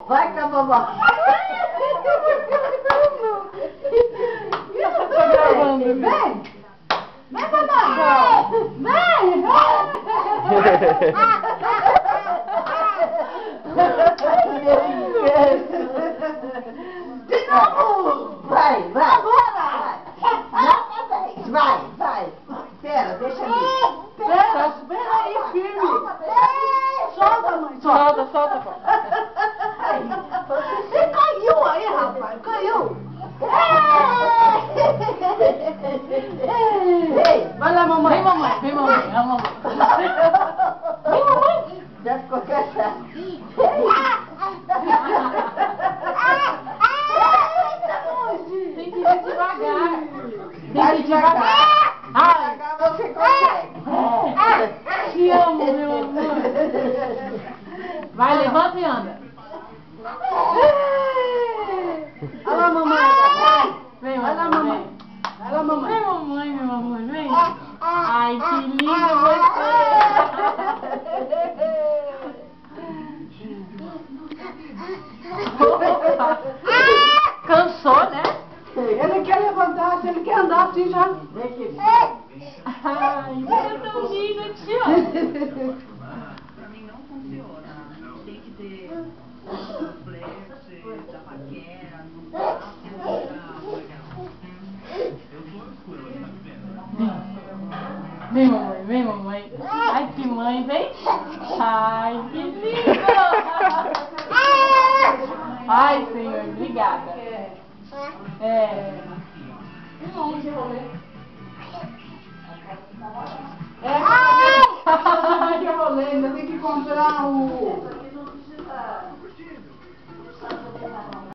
Vai com a vovó. Tá gravando. Vem! Vem, papai! Vem! De novo! Vai, vai! Agora! Vai! Espera, deixa ali. Espera aí, firme! Solta, mãe! Solta, pai. Você caiu aí, rapaz! Caiu! Ei, vai lá, mamãe! Vem, mamãe. A mamãe. Vem, mamãe! Já ficou cansado. Tem que ir devagar. Vai devagar. Ai, Devagar você consegue. te amo, meu amor. Vai, levanta e anda. Olha lá, mamãe. Vem, Vai lá, mamãe. Vai lá, mamãe. Vem, mamãe, meu amor, vem. Ai, que linda você. Cansou, né? Ele quer levantar, se ele quer andar assim já. Vem aqui. Ai, você é tão linda, te amo. Pra mim não funciona. Tem que ter o flerte, da paquera, não dá Vem, mamãe. Ai, que mãe, vem. Ai, que lindo. Ai, Senhor, obrigada. Ainda tem que comprar o...